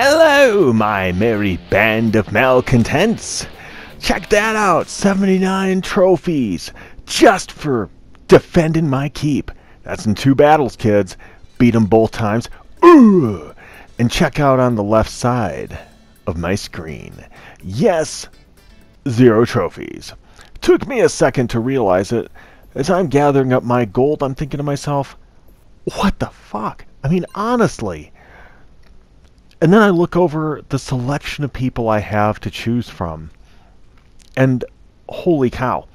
Hello, my merry band of malcontents. Check that out, 79 trophies, just for defending my keep. That's in 2 battles, kids. Beat them both times. Ooh! And check out on the left side of my screen. Yes, 0 trophies. Took me a second to realize it. As I'm gathering up my gold, I'm thinking to myself, what the fuck? I mean, honestly. And then I look over the selection of people I have to choose from. And holy cow.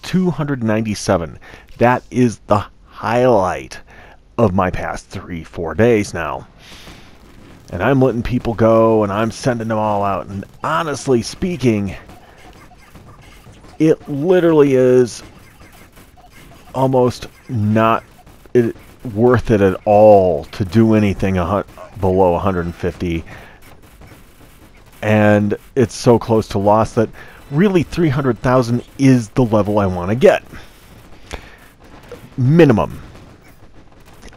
297. That is the highlight of my past 3-4 days now. And I'm letting people go and I'm sending them all out. And honestly speaking, it literally is almost not worth it at all to do anything below 150. And it's so close to loss that really 300,000 is the level I want to get. Minimum.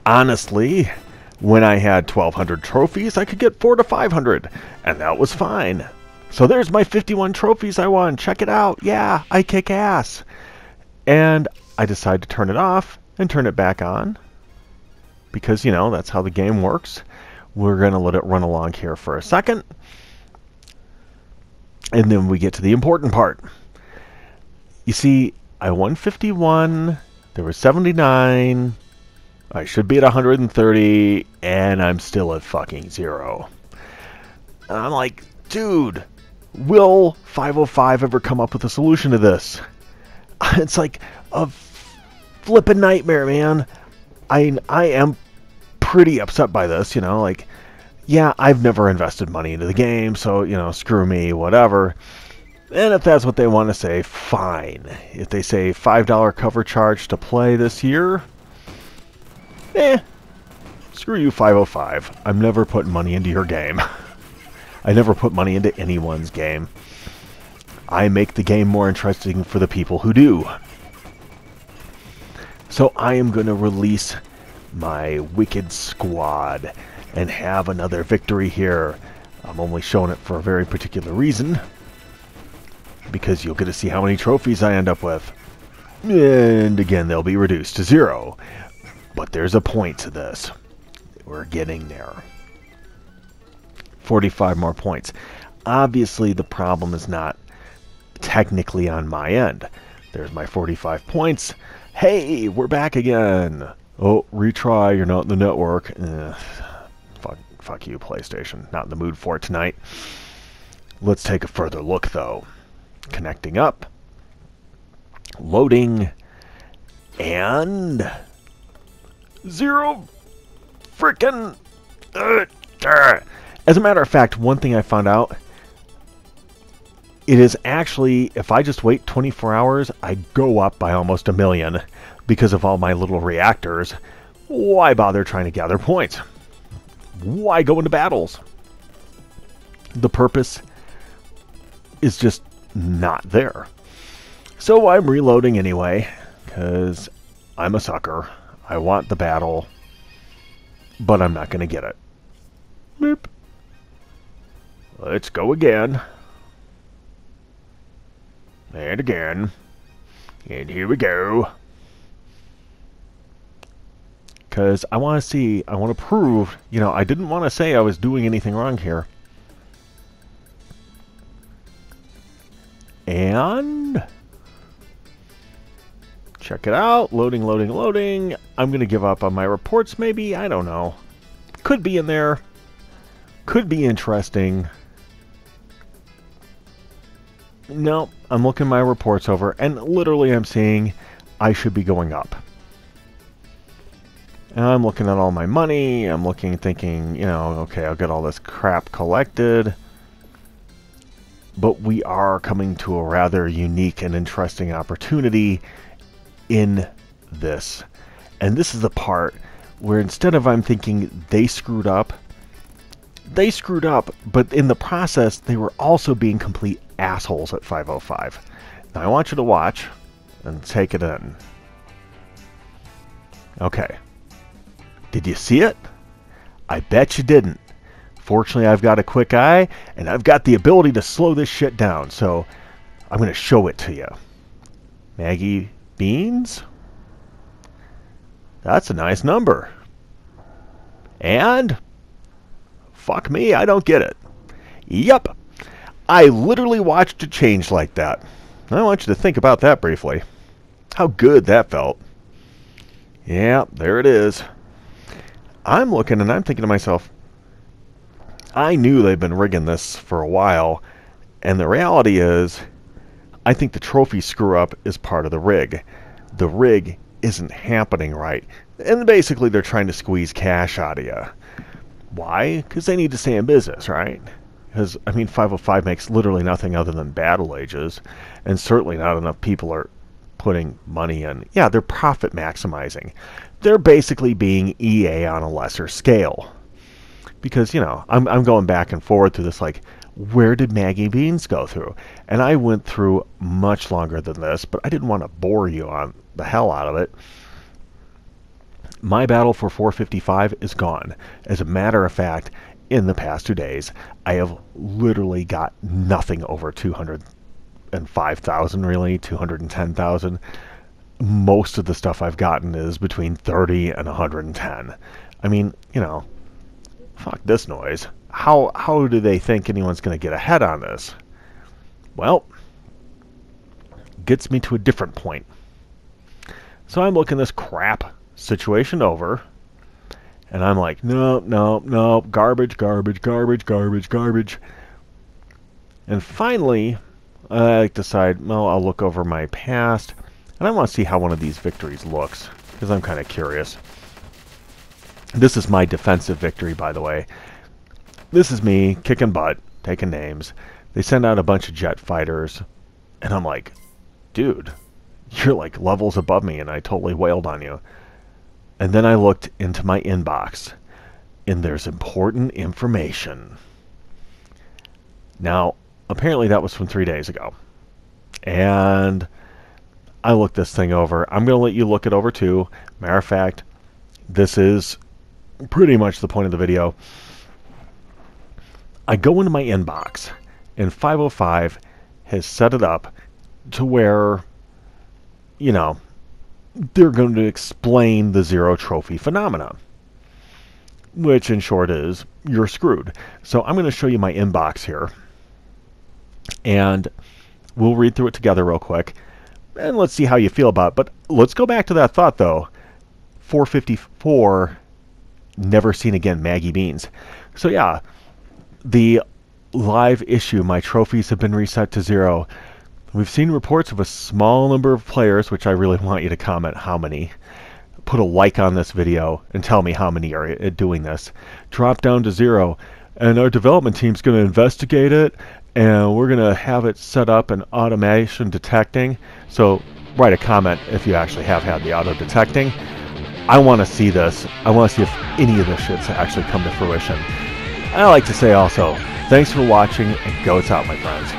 Honestly, when I had 1,200 trophies, I could get 400 to 500, and that was fine. So there's my 51 trophies I won. Check it out. Yeah, I kick ass. And I decide to turn it off and turn it back on. Because, you know, that's how the game works. We're going to let it run along here for a second. And then we get to the important part. You see, I won 51. There were 79. I should be at 130. And I'm still at fucking 0. And I'm like, dude, will 505 ever come up with a solution to this? It's like a flippin' nightmare, man. I am pretty upset by this, you know, like, yeah, I've never invested money into the game, so, you know, screw me, whatever. And if that's what they want to say, fine. If they say $5 cover charge to play this year, screw you, 505. I'm never putting money into your game. I never put money into anyone's game. I make the game more interesting for the people who do. So I am going to release my wicked squad and have another victory here. I'm only showing it for a very particular reason, because you'll get to see how many trophies I end up with. And again, they'll be reduced to 0. But there's a point to this. We're getting there. 45 more points. Obviously, the problem is not technically on my end. There's my 45 points. Hey, we're back again. Oh, retry, you're not in the network. Fuck you, PlayStation. Not in the mood for it tonight. Let's take a further look, though. Connecting up. Loading. And 0 frickin'... As a matter of fact, one thing I found out, it is actually, if I just wait 24 hours, I go up by almost 1 million. Because of all my little reactors. Why bother trying to gather points? Why go into battles? The purpose is just not there. So I'm reloading anyway, because I'm a sucker. I want the battle, but I'm not going to get it. Boop. Let's go again. And again. And here we go. Because I want to see, I want to prove, you know, I didn't want to say I was doing anything wrong here. And check it out. Loading, loading, loading. I'm going to give up on my reports, maybe. I don't know. Could be in there. Could be interesting. No, I'm looking my reports over, and literally I'm seeing I should be going up. And I'm looking at all my money. I'm looking, thinking, you know, okay, I'll get all this crap collected. But we are coming to a rather unique and interesting opportunity in this. And this is the part where instead of I'm thinking they screwed up, but in the process, they were also being complete assholes at 505. Now, I want you to watch and take it in. Okay. Did you see it? I bet you didn't. Fortunately, I've got a quick eye, and I've got the ability to slow this shit down, so I'm going to show it to you. Maggie Beans? That's a nice number. And? Fuck me, I don't get it. Yep. I literally watched it change like that. I want you to think about that briefly. How good that felt. Yeah, there it is. I'm looking and I'm thinking to myself, I knew they'd been rigging this for a while, and the reality is, I think the trophy screw-up is part of the rig. The rig isn't happening right, and basically they're trying to squeeze cash out of you. Why? Because they need to stay in business, right? Because, I mean, 505 makes literally nothing other than battle ages, and certainly not enough people are putting money in. Yeah, they're profit maximizing. They're basically being EA on a lesser scale. Because, you know, I'm going back and forward through this, like, where did Maggie Beans go through? And I went through much longer than this, but I didn't want to bore you on the hell out of it. My battle for 455 is gone. As a matter of fact, in the past 2 days, I have literally got nothing over 205,000, really, 210,000. Most of the stuff I've gotten is between 30 and 110. I mean, you know, fuck this noise. How do they think anyone's going to get ahead on this? Well, gets me to a different point. So I'm looking this crap situation over, and I'm like, no, garbage. And finally, I decide, well, I'll look over my past, and I want to see how one of these victories looks, because I'm kind of curious. This is my defensive victory, by the way. This is me kicking butt, taking names. They send out a bunch of jet fighters, and I'm like, dude, you're like levels above me, and I totally wailed on you. And then I looked into my inbox, and there's important information. Now, apparently that was from 3 days ago. And I looked this thing over. I'm going to let you look it over too. Matter of fact, this is pretty much the point of the video. I go into my inbox, and 505 has set it up to where, you know, they're going to explain the zero trophy phenomena, which in short is you're screwed. So I'm going to show you my inbox here, and we'll read through it together real quick, and let's see how you feel about it. But let's go back to that thought, though. 454, never seen again, Maggie Beans. So yeah, the live issue, my trophies have been reset to 0. We've seen reports of a small number of players, which I really want you to comment how many. Put a like on this video and tell me how many are doing this. Drop down to 0, and our development team's going to investigate it, and we're going to have it set up in automation detecting. So write a comment if you actually have had the auto detecting. I want to see this. I want to see if any of this shit's actually come to fruition. I like to say also, thanks for watching, and goats out, my friends.